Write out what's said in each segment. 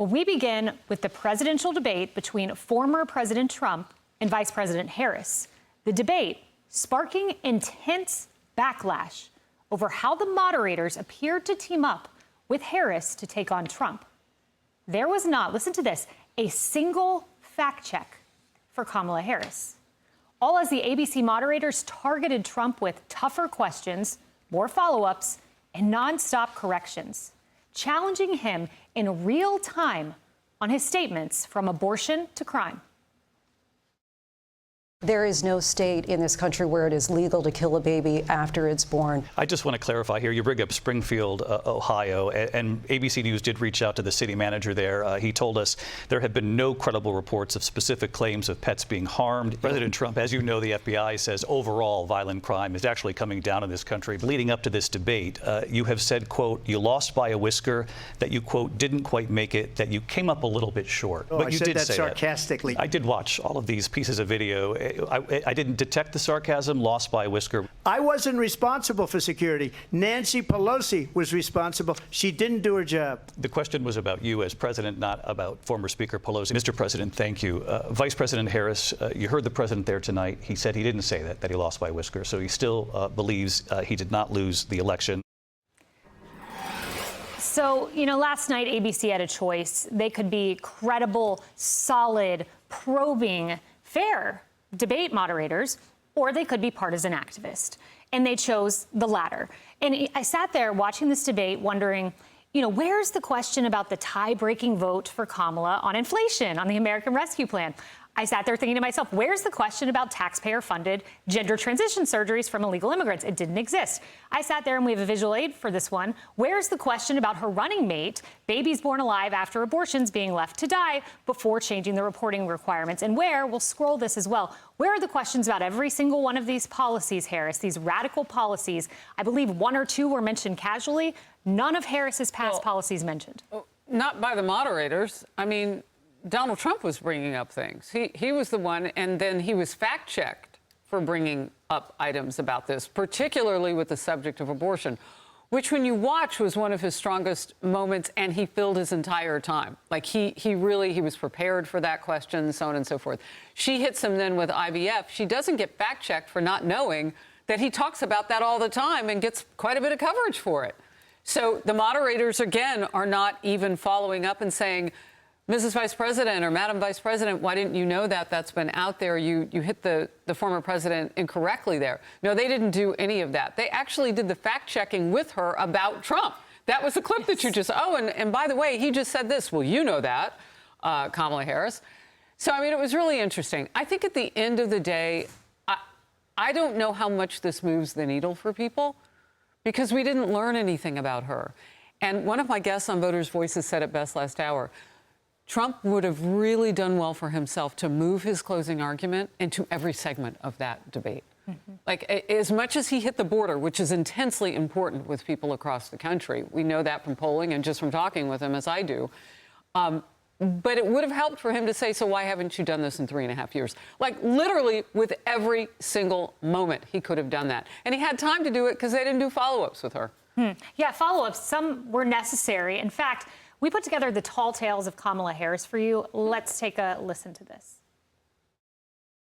Well, we begin with the presidential debate between former President Trump and Vice President Harris. The debate sparking intense backlash over how the moderators appeared to team up with Harris to take on Trump. There was not, listen to this, a single fact check for Kamala Harris. All as the ABC moderators targeted Trump with tougher questions, more follow-ups, and nonstop corrections, challenging him in real time on his statements from abortion to crime. There is no state in this country where it is legal to kill a baby after it's born. I just want to clarify here. You bring up Springfield, Ohio, and ABC News did reach out to the city manager there. He told us there have been no credible reports of specific claims of pets being harmed. President Trump, as you know, the FBI says overall violent crime is actually coming down in this country. Leading up to this debate, you have said, quote, you lost by a whisker, that you, quote, didn't quite make it, that you came up a little bit short. Oh, but you did that say sarcastically. I did watch all of these pieces of video. I didn't detect the sarcasm, lost by a whisker. I wasn't responsible for security. Nancy Pelosi was responsible. She didn't do her job. The question was about you as president, not about former Speaker Pelosi. Mr. President, thank you. Vice President Harris, you heard the president there tonight. He said he didn't say that he lost by a whisker. So he still believes he did not lose the election. So, last night ABC had a choice. They could be credible, solid, probing, fair debate moderators, or they could be partisan activists. And they chose the latter. And I sat there watching this debate wondering, where's the question about the tie-breaking vote for Kamala on inflation, on the American Rescue Plan? I sat there thinking to myself, where's the question about taxpayer-funded gender transition surgeries from illegal immigrants? It didn't exist. I sat there, and we have a visual aid for this one. Where's the question about her running mate, babies born alive after abortions being left to die before changing the reporting requirements? And we'll scroll this as well, where are the questions about every single one of these policies, Harris, these radical policies? I believe one or two were mentioned casually. None of Harris's past policies mentioned. Not by the moderators. I mean, Donald Trump was bringing up things. He was the one, and then he was fact-checked for bringing up items about this, particularly with the subject of abortion, which when you watch was one of his strongest moments, and he filled his entire time. Like he was prepared for that question, so on and so forth. She hits him then with IVF. She doesn't get fact-checked for not knowing that he talks about that all the time and gets quite a bit of coverage for it. So the moderators, again, are not even following up and saying, Mrs. Vice President or Madam Vice President, why didn't you know that? That's been out there. You hit the former president incorrectly there. No, they didn't do any of that. They actually did the fact-checking with her about Trump. That was the clip that you just, and by the way, he just said this. Well, you know that, Kamala Harris. So, I mean, it was really interesting. I think at the end of the day, I don't know how much this moves the needle for people because we didn't learn anything about her. And one of my guests on Voters' Voices said it best last hour. Trump would have really done well for himself to move his closing argument into every segment of that debate. Mm-hmm. Like, as much as he hit the border, which is intensely important with people across the country, we know that from polling and just from talking with him, as I do, but it would have helped for him to say, so why haven't you done this in 3.5 years? Like, literally, with every single moment, he could have done that. And he had time to do it because they didn't do follow-ups with her. Yeah, follow-ups, some were necessary. In fact, we put together the tall tales of Kamala Harris for you. Let's take a listen to this.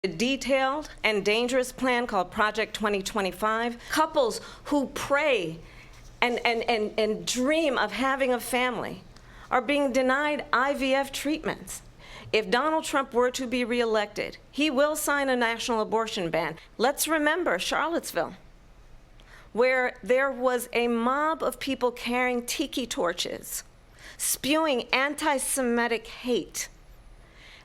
A detailed and dangerous plan called Project 2025. Couples who pray and dream of having a family are being denied IVF treatments. If Donald Trump were to be reelected, he will sign a national abortion ban. Let's remember Charlottesville, where there was a mob of people carrying tiki torches, spewing anti-Semitic hate.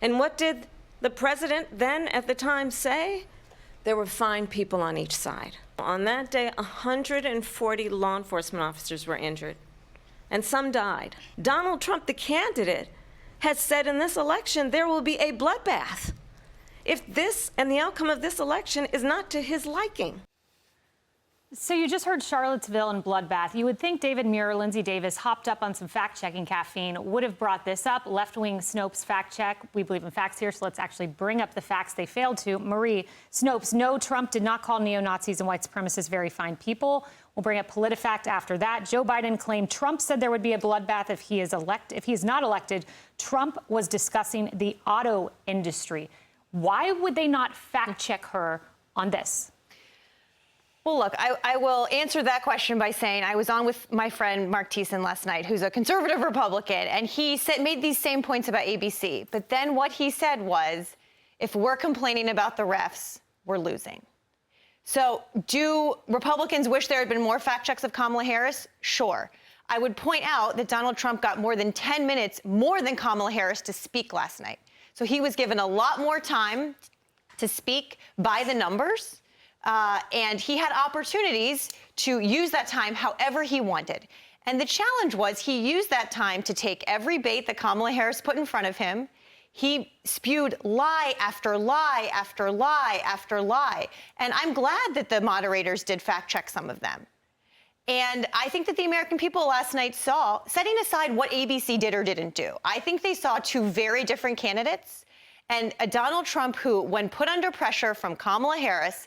And what did the president then at the time say? There were fine people on each side. On that day, 140 law enforcement officers were injured, and some died. Donald Trump, the candidate, has said in this election there will be a bloodbath if this and the outcome of this election is not to his liking. So you just heard Charlottesville and bloodbath. You would think David Muir, Lindsay Davis, hopped up on some fact-checking caffeine, would have brought this up. Left-wing Snopes fact-check. We believe in facts here, so let's actually bring up the facts they failed to. Marie, Snopes, no, Trump did not call neo-Nazis and white supremacists very fine people. We'll bring up PolitiFact after that. Joe Biden claimed Trump said there would be a bloodbath if he is not elected. Trump was discussing the auto industry. Why would they not fact check her on this? Well, look, I will answer that question by saying I was on with my friend Mark Thiessen last night, who's a conservative Republican, and he made these same points about ABC. But then what he said was, if we're complaining about the refs, we're losing. So do Republicans wish there had been more fact checks of Kamala Harris? Sure. I would point out that Donald Trump got more than 10 minutes more than Kamala Harris to speak last night. So he was given a lot more time to speak by the numbers. And he had opportunities to use that time however he wanted. And the challenge was he used that time to take every bait that Kamala Harris put in front of him. He spewed lie after lie after lie after lie. And I'm glad that the moderators did fact check some of them. And I think that the American people last night saw, setting aside what ABC did or didn't do, I think they saw two very different candidates. And a Donald Trump who, when put under pressure from Kamala Harris,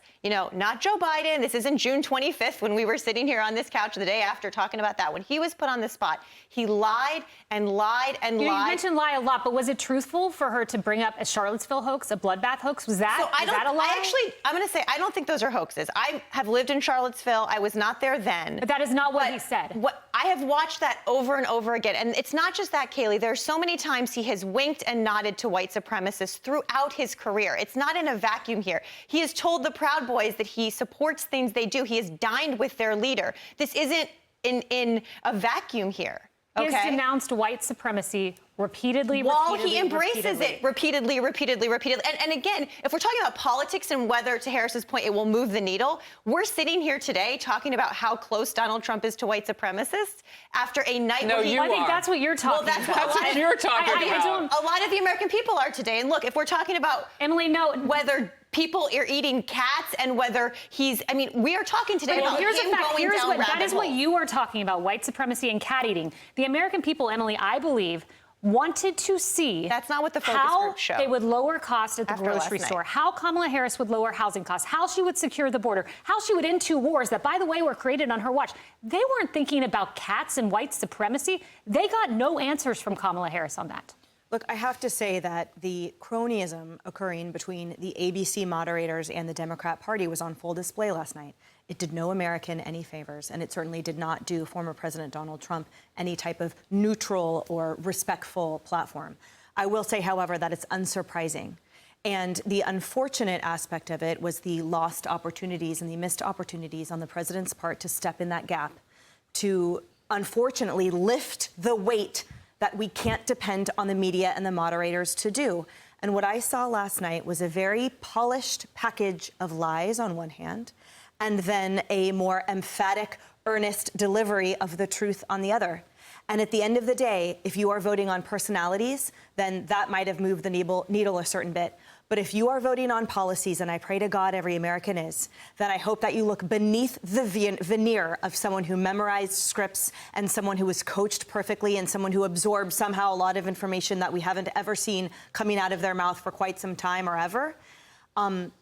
not Joe Biden, this isn't June 25th when we were sitting here on this couch the day after talking about that. When he was put on the spot, he lied and lied and lied. You mentioned lie a lot, but was it truthful for her to bring up a Charlottesville hoax, a bloodbath hoax? Was that, is that a lie? I'm going to say, I don't think those are hoaxes. I have lived in Charlottesville. I was not there then. But that is not what he said. I have watched that over and over again. And it's not just that, Kayleigh. There are so many times he has winked and nodded to white supremacists throughout his career. It's not in a vacuum here. He has told the Proud Boys that he supports things they do. He has dined with their leader. This isn't in a vacuum here. Okay? He has denounced white supremacy repeatedly, While he embraces it repeatedly. And again, if we're talking about politics and whether, to Harris's point, it will move the needle, we're sitting here today talking about how close Donald Trump is to white supremacists after a night where I think that's what you're talking about. That's what you're talking about. A lot of the American people are today. And look, if we're talking about whether people are eating cats and whether we are talking today about him going down rabbit That is what you are talking about, white supremacy and cat eating. The American people, Emily, I believe, wanted to see that's not what the focus how group showed. They would lower costs at the grocery store, how Kamala Harris would lower housing costs, how she would secure the border, how she would end two wars that, by the way, were created on her watch. They weren't thinking about cats and white supremacy. They got no answers from Kamala Harris on that. Look, I have to say that the cronyism occurring between the ABC moderators and the Democrat Party was on full display last night. It did no American any favors, and it certainly did not do former President Donald Trump any type of neutral or respectful platform. I will say, however, that it's unsurprising. And the unfortunate aspect of it was the lost opportunities and the missed opportunities on the president's part to step in that gap, to unfortunately lift the weight that we can't depend on the media and the moderators to do. And what I saw last night was a very polished package of lies on one hand, and then a more emphatic, earnest delivery of the truth on the other. And at the end of the day, if you are voting on personalities, then that might have moved the needle a certain bit. But if you are voting on policies, and I pray to God every American is, then I hope that you look beneath the veneer of someone who memorized scripts and someone who was coached perfectly and someone who absorbed somehow a lot of information that we haven't ever seen coming out of their mouth for quite some time or ever.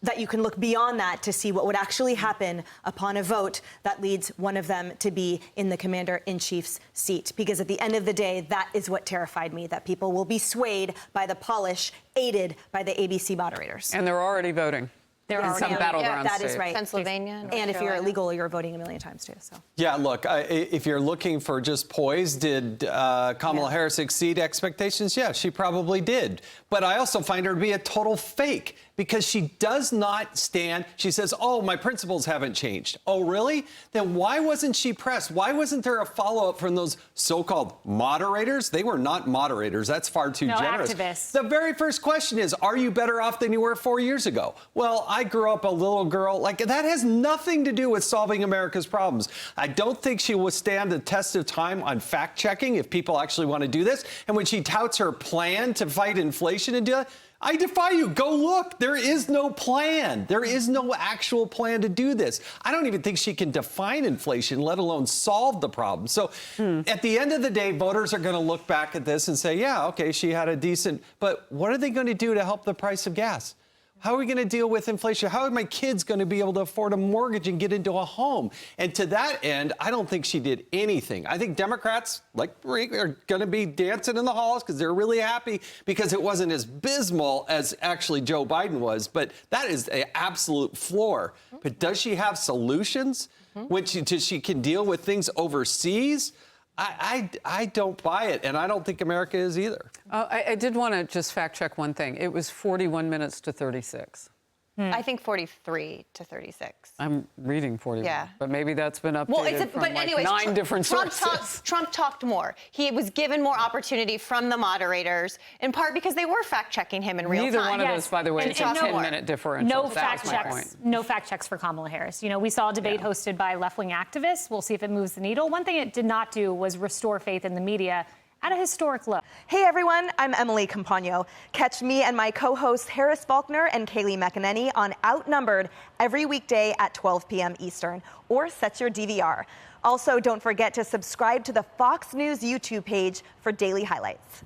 That you can look beyond that to see what would actually happen upon a vote that leads one of them to be in the commander-in-chief's seat. Because at the end of the day, that is what terrified me, that people will be swayed by the polish aided by the ABC moderators. And they're already voting. There are some battleground that states. is right. Pennsylvania. And if you're illegal, you're voting a million times too. So. Yeah, look, if you're looking for just poise, did Kamala Harris exceed expectations? Yeah, she probably did. But I also find her to be a total fake because she does not stand. She says, oh, my principles haven't changed. Oh, really? Then why wasn't she pressed? Why wasn't there a follow-up from those so-called moderators? They were not moderators. That's far too generous. Activists. The very first question is, are you better off than you were 4 years ago? Well, I grew up a little girl. That has nothing to do with solving America's problems. I don't think she will stand the test of time on fact-checking if people actually want to do this. And when she touts her plan to fight inflation and do that, I defy you. Go look. There is no plan. There is no actual plan to do this. I don't even think she can define inflation, let alone solve the problem. So at the end of the day, voters are going to look back at this and say, yeah, okay, she had a decent, but what are they going to do to help the price of gas? How are we going to deal with inflation? How are my kids going to be able to afford a mortgage and get into a home? And to that end, I don't think she did anything. I think Democrats, like Rick, are going to be dancing in the halls because they're really happy because it wasn't as abysmal as actually Joe Biden was. But that is an absolute floor. But does she have solutions? When she can deal with things overseas? I don't buy it, and I don't think America is either. I did want to just fact check one thing. It was 41 minutes to 36. I think 43 to 36. I'm reading 41, but maybe that's been updated from anyways, 9 different sources. Trump talked more. He was given more opportunity from the moderators, in part because they were fact-checking him in real time. Neither one of those, by the way, is a 10-minute differential. No fact checks. No fact checks for Kamala Harris. You know, we saw a debate hosted by left-wing activists. We'll see if it moves the needle. One thing it did not do was restore faith in the media at a historic low. Hey everyone, I'm Emily Campagno. Catch me and my co-hosts Harris Faulkner and Kayleigh McEnany on Outnumbered every weekday at 12 p.m. Eastern, or set your DVR. Also, don't forget to subscribe to the Fox News YouTube page for daily highlights.